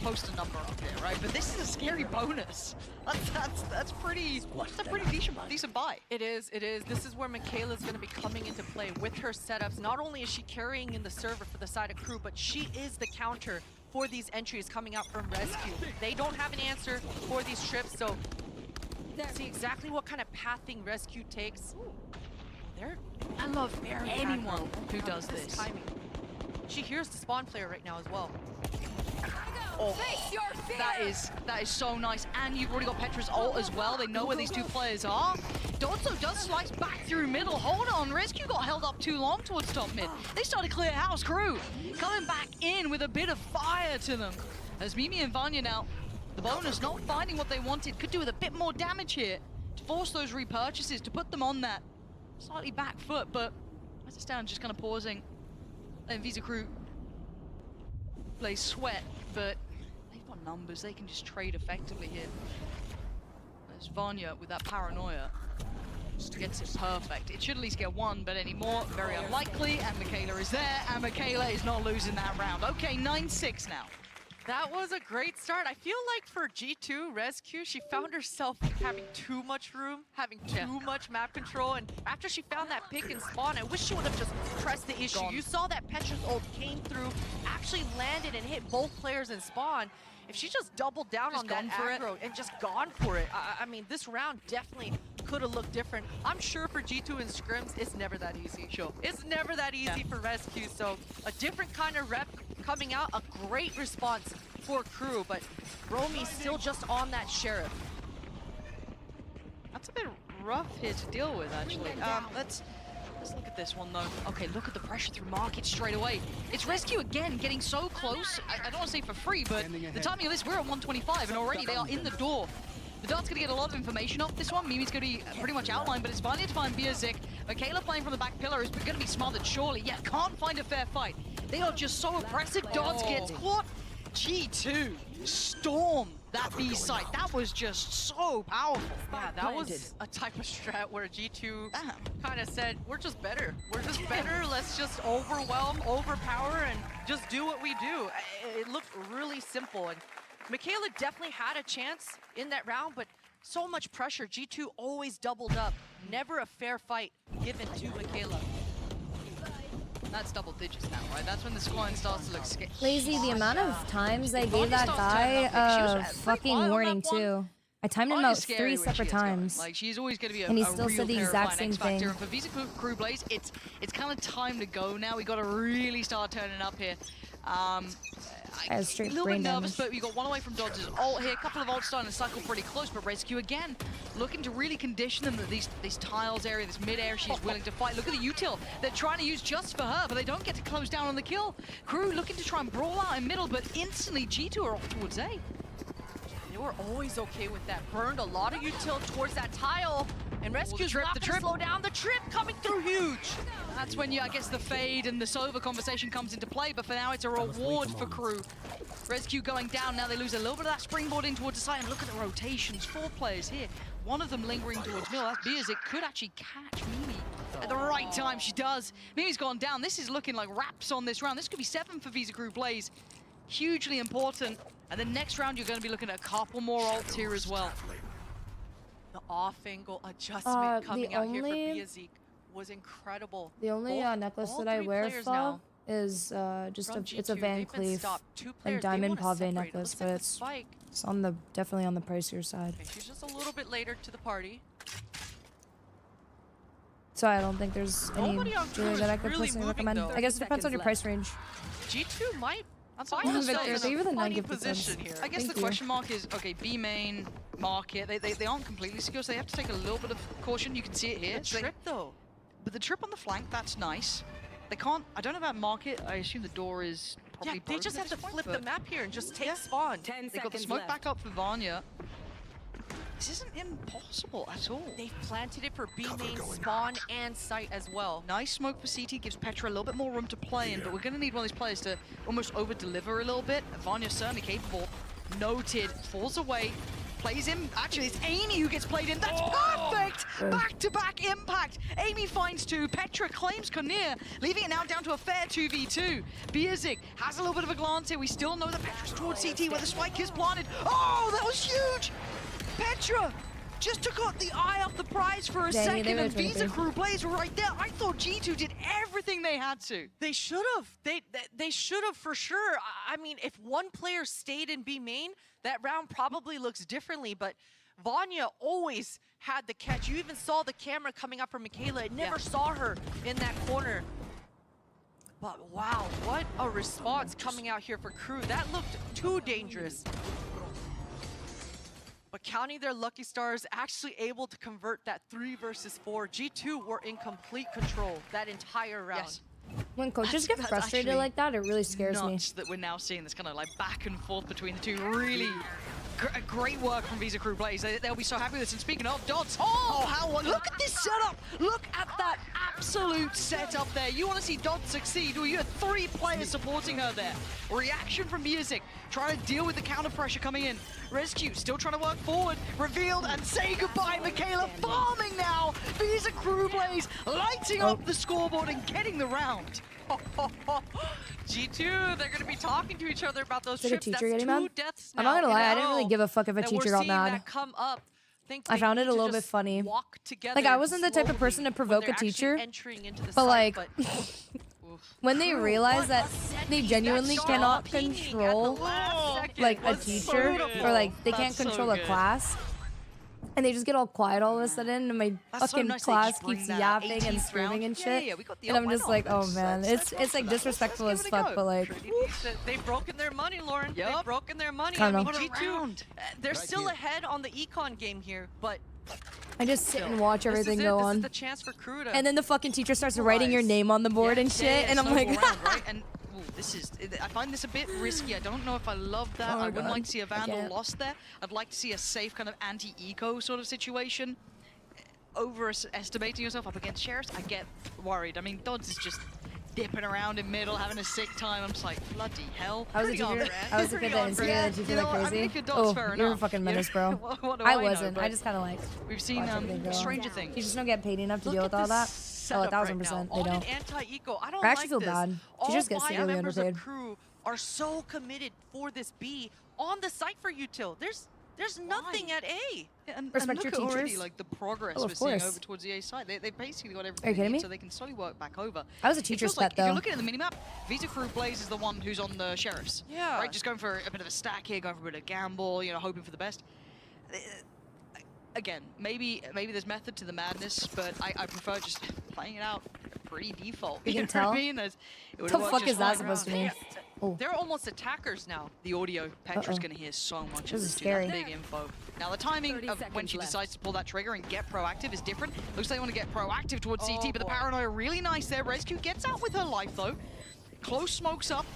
post a number up here, right? But this is a scary bonus. That's a pretty decent buy. It is. This is where Michaela's going to be coming into play with her setups. Not only is she carrying in the server for the side of Crew, but she is the counter for these entries coming out from Rescue. They don't have an answer for these trips, so see exactly what kind of pathing Rescue takes. I love anyone who does this. Timing. She hears the spawn player right now as well. Oh, that is so nice. And you've already got Petra's ult as well. They know where these two players are. Dotso does slice back through middle. Hold on, Rescue got held up too long towards top mid. They started clear house. Crew coming back in with a bit of fire to them. As Mimi and Vanya now, the bonus not finding what they wanted, could do with a bit more damage here to force those repurchases, to put them on that slightly back foot. But as it stands, just kind of pausing. And Visa Crew plays Sweat, but they've got numbers. They can just trade effectively here. There's Vanya with that Paranoia. Just gets it perfect. It should at least get one, but anymore, very unlikely. And Michaela is there, and Michaela is not losing that round. Okay, 9-6 now. That was a great start. I feel like for G2 Rescue, she found herself having too much room, having too much map control, and after she found that pick and spawn, I wish she would have just pressed the issue. You saw that Petra's ult came through, actually landed and hit both players in spawn. If she just doubled down on that aggro and just gone for it, I mean, this round definitely could have looked different. I'm sure for G2 and scrims, it's never that easy. Sure. It's never that easy for Rescue, so a different kind of rep coming out, a great response for Crew, but Romy still just on that Sheriff. That's a bit rough here to deal with, actually. Let's look at this one, though. Okay, look at the pressure through Market straight away. It's Rescue again, getting so close. I don't want to say for free, but the timing of this, we're at 125, and already they are in the door. The Dart's going to get a lot of information off this one. Mimi's going to be pretty much outlined, but it's Vanya to find Bierzik. Michaela playing from the back pillar is going to be smothered, surely. Yeah, can't find a fair fight. They are just so oppressive. Darts gets caught. G2 storm that B site. That was just so powerful. Yeah, that was a type of strat where G2 kind of said, we're just better. We're just better. Let's just overwhelm, overpower, and just do what we do. It looked really simple. And Michaela definitely had a chance in that round, but so much pressure. G2 always doubled up. Never a fair fight given to Michaela. That's double digits now, right? That's when the scoring starts to look scary. Lazy, the amount of times I gave that guy a fucking warning too. I timed him out 3 separate times. Like, she's always going to be a and he still said the exact same thing. And for Visa Crew Blaze, it's kind of time to go now. We got to really start turning up here. A little bit nervous, but we got one away from Dodge's ult here. A couple of ults starting to cycle pretty close, but Rescue again looking to really condition them that these tiles area, this mid-air, she's willing to fight. Look at the util they're trying to use just for her, but they don't get to close down on the kill. Crew looking to try and brawl out in middle, but instantly G2 are off towards A. They were always okay with that. Burned a lot of util towards that tile. And Rescue's not gonna slow down. The trip coming through huge. That's when, I guess the fade and the Sova conversation comes into play, but for now it's a reward for Crew. Rescue going down, now they lose a little bit of that springboard in towards the side, and look at the rotations. 4 players here, one of them lingering towards middle. That's Bierzik, could actually catch Mimi at the right time. She does. Mimi's gone down. This is looking like wraps on this round. This could be 7 for Visa Crew Blaze. Hugely important. And then next round, you're going to be looking at a couple more ults here as well. The off-angle adjustment coming out here for Bierzik was incredible. The only necklace that I wear for is it's a Van Cleef and diamond pave necklace, but it's on definitely on the pricier side. Okay, she's just a little bit later to the party. So I don't think there's any jewelry that I could personally recommend. I guess it depends on your price range. G2 might Victor, thank you for the 9 gift position here. I guess the question mark is, okay, B main, Market, they aren't completely secure, so they have to take a little bit of caution. You can see it here. The trip though. But the trip on the flank, that's nice. They can't, I don't know about Market, I assume the door is probably they just have to flip the map here and just take spawn. They got the smoke back up for Vanya. This isn't impossible at all. They've planted it for B main, spawn, and site as well. Nice smoke for CT, gives Petra a little bit more room to play in, but we're going to need one of these players to almost over-deliver a little bit. Vanya's certainly capable. Noted, falls away, plays him. Actually, it's Amy who gets played in. That's perfect! Back-to-back impact. Amy finds 2. Petra claims Konir, leaving it now down to a fair 2v2. Bierzik has a little bit of a glance here. We still know that Petra's towards CT where the spike is planted. Oh, that was huge! Petra just took out the eye off the prize for a second, and Visa Crew Blaze were right there. I thought G2 did everything they had to. They should have. They should have for sure. I mean, if one player stayed in B main, that round probably looks differently, but Vanya always had the catch. You even saw the camera coming up from Michaela. It never saw her in that corner. But wow, what a response coming out here for Crew. That looked too dangerous. But counting their lucky stars, actually able to convert that 3 versus 4. G2 were in complete control that entire round. Yes. When coaches get frustrated like that, it really scares me. That we're now seeing this kind of like back and forth between the two. Really great work from Visa Crew Blaze. They'll be so happy with this. And speaking of Dots, look at this setup. Look at that absolute setup there. You want to see Dots succeed? Well, you have 3 players supporting her there. Reaction from Bierzik, trying to deal with the counter pressure coming in. Rescue still trying to work forward. Revealed and say goodbye, Michaela. Farming now. Visa Crew Blaze lighting up the scoreboard and getting the round. G2, they're gonna be talking to each other about those Is trips. a teacher That's getting 2 mad? deaths now. I'm not gonna lie, I didn't really give a fuck if a teacher got mad. That come up. I found it a little bit funny. Like, I wasn't the type of person to provoke a teacher, but like, when they realize that they genuinely cannot control like a teacher, or like they can't control a class, and they just get all quiet all of a sudden, and my fucking class keeps yapping and screaming and shit, and I'm just like, oh man, it's like disrespectful as fuck, but like, they've broken their money, Lauren. They've broken their money. I mean, G2, they're still ahead on the econ game here, but I just sit and watch everything go on. This is the chance for crew to and then the fucking teacher starts writing your name on the board and shit, and I'm like, and this is, I find this a bit risky. I don't know if I love that. I wouldn't like to see a Vandal lost there. I'd like to see a safe kind of anti-eco sort of situation. Overestimating yourself up against Sheriffs, I get worried. I mean, Dodds is just dipping around in middle, having a sick time. I'm just like, bloody hell. I was a kid that instigated you like crazy. Oh, you're a fucking menace, bro. I wasn't. I just kind of like. We've seen Stranger Things. You just don't get paid enough to deal with all that. Oh, 1000%. They don't. I actually feel bad. Teachers get severely underpaid. Crew are so committed for this B on the site for util. There's nothing at A. Yeah, and respect look your at already, teachers. like the progress we're seeing over towards the A side. They basically got everything they need, so they can slowly work back over. I was a teacher's pet, though. If you're looking at the minimap, Visa Crew Blaze is the one who's on the Sheriffs. Yeah. Right, just going for a bit of a stack here, going for a bit of gamble, you know, hoping for the best. Again, maybe there's method to the madness, but I prefer just playing it out pretty default. You can tell? What I mean? What the fuck is that supposed to mean? Oh. They're almost attackers now. The audio, Petra's going to hear so much of this. This Scary. big info. Now the timing of when she decides to pull that trigger and get proactive is different. Looks like they want to get proactive towards CT, but the paranoia really nice there. Rescue gets out with her life though. Close smokes up.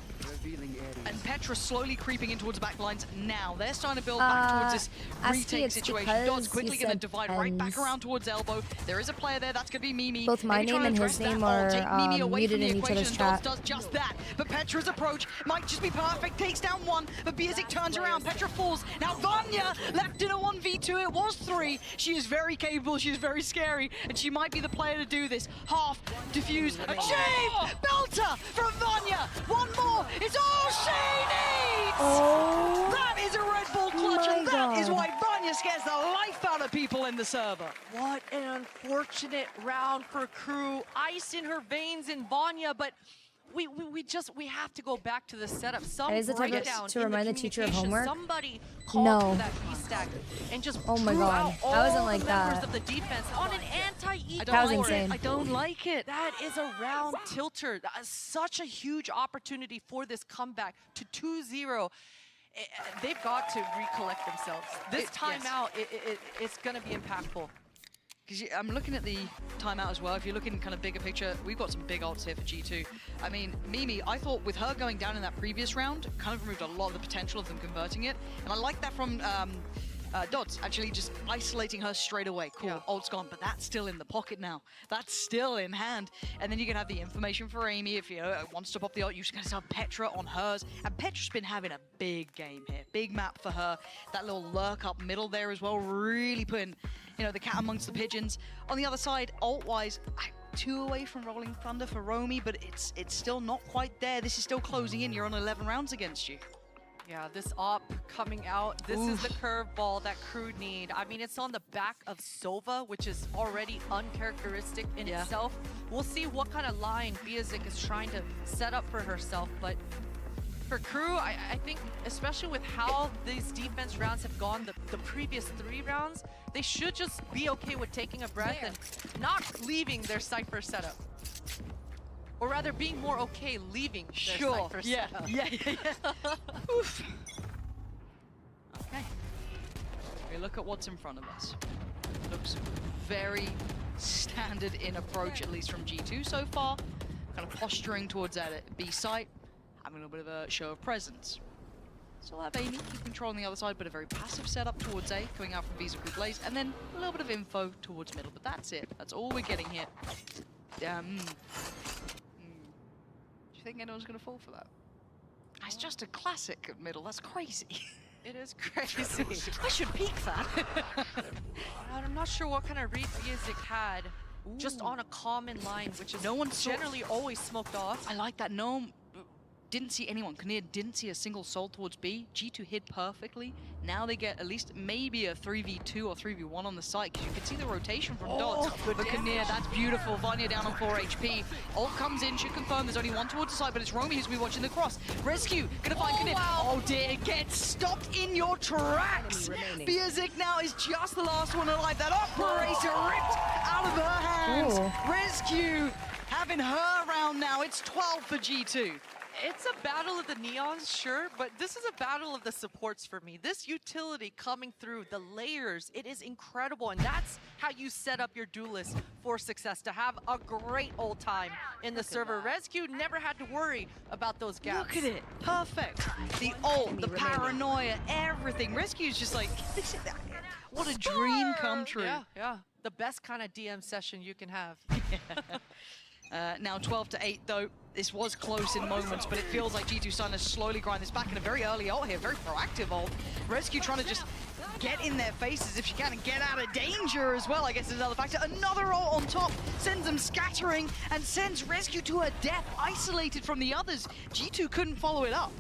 And Petra slowly creeping in towards the back lines now. They're starting to build back towards this retake situation. Dod's quickly going to divide right back around towards elbow. There is a player there. That's going to be Mimi. Both my name and his name are muted in each other's chat. Does just that. But Petra's approach might just be perfect. Takes down one, but Biazik turns around. Petra falls. Now Vanya left in a 1v2. It was 3. She is very capable. She is very scary. And she might be the player to do this. Half, diffuse, achieve! Belter from Vanya. One more. It's all she needs! Oh, that is a Red Bull clutch, and that is why Vanya scares the life out of people in the server. What an unfortunate round for crew. Ice in her veins in Vanya, but we have to go back to the setup. Some is the type to remind the teacher of homework. Somebody called for that B-stack and just oh my god, I wasn't like that. Of the defense on an anti-eco. That was insane. I don't like it. That is a round tilter. That is such a huge opportunity for this comeback to 2-0. They've got to recollect themselves. This timeout, it's going to be impactful. Because I'm looking at the timeout as well. If you're looking kind of bigger picture, we've got some big ults here for G2. I mean, Mimi, I thought with her going down in that previous round, kind of removed a lot of the potential of them converting it. And I like that from Dodds, actually just isolating her straight away. Cool, ult's gone, but that's still in the pocket now. That's still in hand. And then you can have the information for Amy. If you wants to pop the ult, you just gotta have Petra on hers. And Petra's been having a big game here. Big map for her. That little lurk up middle there as well, really putting, you know, the cat amongst the pigeons. On the other side, ult-wise, 2 away from Rolling Thunder for Romy, but it's still not quite there. This is still closing in. You're on 11 rounds against you. Yeah, this op coming out, this is the curveball that crew need. I mean, it's on the back of Sova, which is already uncharacteristic in itself. We'll see what kind of line Biazik is trying to set up for herself, but for crew, I think, especially with how these defense rounds have gone the previous 3 rounds, they should just be okay with taking a breath and not leaving their Cypher setup. Or rather, being more okay leaving their Cypher setup. Yeah. Oof. Okay. We look at what's in front of us. Looks very standard in approach, at least from G2 so far. Kind of posturing towards that B site. Having a little bit of a show of presence. Still have Amy keep control on the other side, but a very passive setup towards A, coming out from Visa Crew Blaze, and then a little bit of info towards middle, but that's it. That's all we're getting here. Do you think anyone's going to fall for that? It's just a classic at middle. That's crazy. It is crazy. I should peek that. I'm not sure what kind of read Biazik had just on a common line, which is no one generally always smoked off. I like that. No, didn't see anyone. Kyedae didn't see a single soul towards B. G2 hid perfectly. Now they get at least maybe a 3v2 or 3v1 on the site, because you can see the rotation from Dots. But Kyedae, that's beautiful. Vanya down on 4 HP. Ult comes in, should confirm there's only one towards the site, but it's Romy who's going to be watching the cross. Rescue, gonna find Kyedae. Wow. Oh dear, get stopped in your tracks. Biazik now is just the last one alive. That operator ripped out of her hands. Rescue having her round now. It's 12 for G2. It's a battle of the Neons, sure, but this is a battle of the supports for me. This utility coming through, the layers, it is incredible, and that's how you set up your duelist for success, to have a great old time in the server. Rescue never had to worry about those gaps. Look at it, perfect. The ult, the paranoia, everything. Rescue's just like, what a dream come true. Yeah, the best kind of DM session you can have. Now 12-8 though. This was close in moments, but it feels like G2 starting to slowly grind this back in a very early ult here, very proactive ult. Rescue trying to just get in their faces if she can and get out of danger as well, I guess is another factor. Another ult on top sends them scattering and sends Rescue to her death, isolated from the others. G2 couldn't follow it up.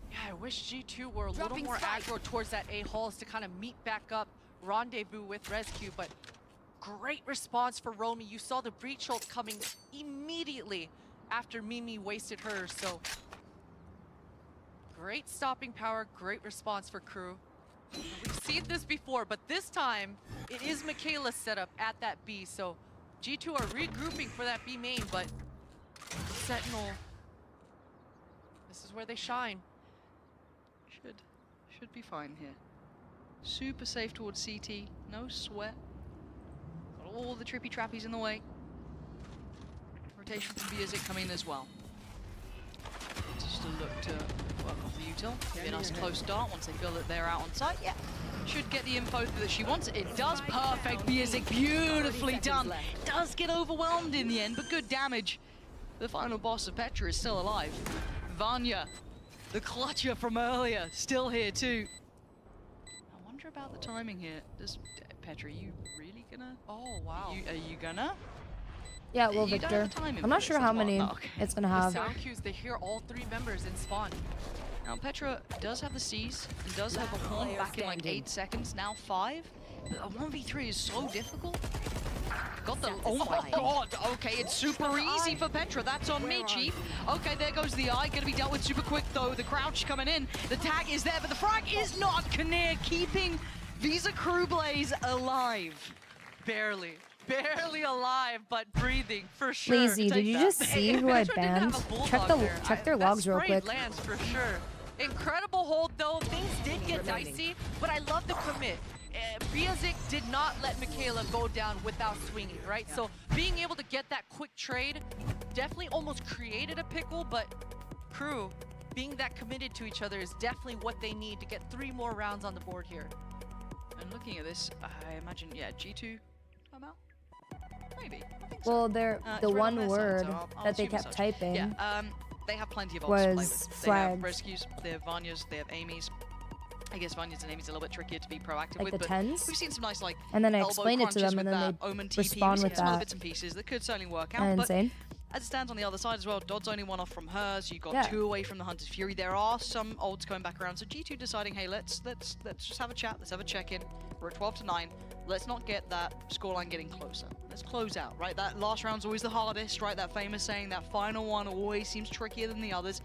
Yeah, I wish G2 were a little more aggro towards that A-halls to kind of meet back up, rendezvous with Rescue, but great response for Romy. You saw the breach ult coming immediately after Mimi wasted hers, so great stopping power, great response for Crew. We've seen this before, but this time it is Michaela's setup at that B, so G2 are regrouping for that B main, but Sentinel, this is where they shine. Should be fine here. Super safe towards CT, no sweat. Got all the trippy trappies in the way. Rotation from Biazik coming in as well. Just to look to work off the util. Be a nice close start once they feel that they're out on site. Yeah, should get the info that she wants. It does, perfect. Biazik, beautifully done. Does get overwhelmed in the end, but good damage. The final boss of Petra is still alive. Vanya, the clutcher from earlier, still here too. I wonder about the timing here. Does Petra, are you really gonna? Oh wow. Are you gonna? Yeah, well, Victor. I'm not sure how many it's gonna have. The sound cues, they hear all 3 members in spawn. Now Petra does have the C's and does have a horn back in like 8 seconds. Now 5. A 1v3 is so difficult. Got the. Oh my god. Okay, it's super easy for Petra. That's on me, Chief. Okay, there goes the eye. Gonna be dealt with super quick though. The crouch coming in. The tag is there, but the frag is not. Kyedae keeping Visa Crew Blaze alive. Barely alive, but breathing for sure. Lazy, did you just see who I banned? Check their logs real quick. Lands for sure. Incredible hold though. Things did get dicey, but I love the commit. Biazik did not let Michaela go down without swinging, right? So being able to get that quick trade definitely almost created a pickle, but Crew being that committed to each other is definitely what they need to get 3 more rounds on the board here. And looking at this, I imagine, yeah, G2 come out. Maybe. Well, they're the one word that they kept typing. Yeah, they have plenty of ults was to play with. They flags. have Rescues, they have Vanyas, they have Amy's. I guess Vanyas and Amy's a little bit trickier to be proactive like with, the but 10s? we've seen some nice like and then I explained it to them, and then they Omen respond with some other that. bits and pieces that could certainly work out. But insane. as it stands on the other side as well, Dodd's only 1 off from hers. You got 2 away from the Hunter's Fury. There are some ults coming back around. So G2 deciding, hey, let's just have a chat. Let's have a check-in. We're at 12-9. Let's not get that scoreline getting closer. Let's close out, right? That last round's always the hardest, right? That famous saying, that final one always seems trickier than the others.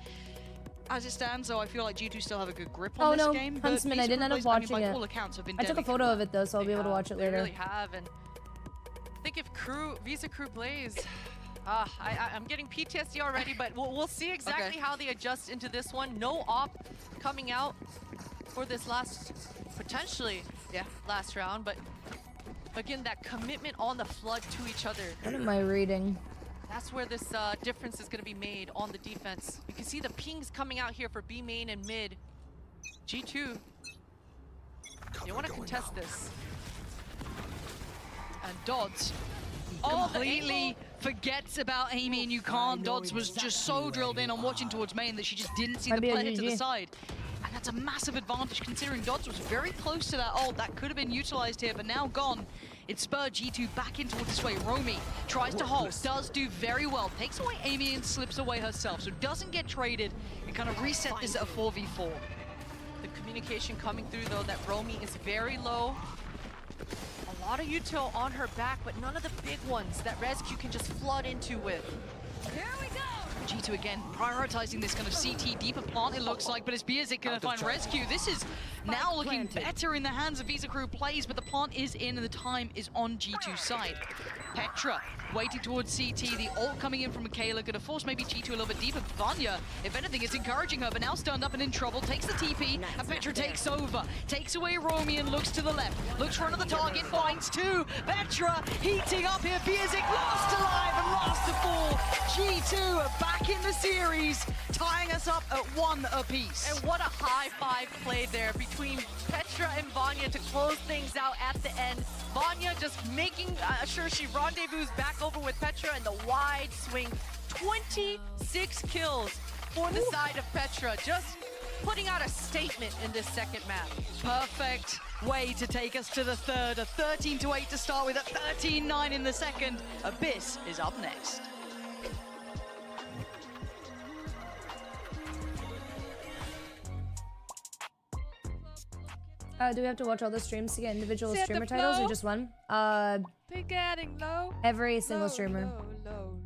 As it stands, though, I feel like G2 still have a good grip on this game. Huntsman, I didn't end up watching it. By all accounts, have been I took a photo of it though, so I'll be able to watch it later. They really have, and I think if Visa Crew Blaze, I'm getting PTSD already, but we'll see exactly how they adjust into this one. No op coming out for this potentially last round, but again, that commitment on the flood to each other. What am I reading? That's where this difference is going to be made on the defense. You can see the pings coming out here for B main and mid. G2, you want to contest this. And Dodds completely forgets about Amy, and you can't. Dodds was just so drilled in on watching towards main that she just didn't see the player to the side. And that's a massive advantage considering Dodds was very close to that ult. That could have been utilized here, but now gone. It spurred G2 back in towards this way. Romy tries to hold, does do very well. Takes away Amy and slips away herself, so doesn't get traded and kind of reset this at a 4v4. The communication coming through, though, that Romy is very low. A lot of util on her back, but none of the big ones that Rescue can just flood into with. Here we go! G2 again prioritizing this kind of CT deeper plant, it looks like, but it's Biazik gonna find Rescue. This is now looking better in the hands of Visa Crew plays, but the plant is in and the time is on G2's side. Petra waiting towards CT, the ult coming in from Michaela, gonna force maybe G2 a little bit deeper. Vanya, if anything, is encouraging her, but now stunned up and in trouble, takes the TP, and Petra takes over, takes away Romy and looks to the left, looks for another target, finds two. Petra heating up here, Biazik lost alive and last to fall. G2 are back in the series, tying us up at 1 apiece. And what a high five play there between Petra and Vanya to close things out at the end. Vanya just making sure she rendezvous back over with Petra, and the wide swing. 26 kills for the side of Petra, just putting out a statement in this second map. Perfect way to take us to the third. A 13-8 to start with, a 13-9 in the second. Abyss is up next. Do we have to watch all the streams to get individual streamer titles or just one? They're getting low. Every single streamer. Low.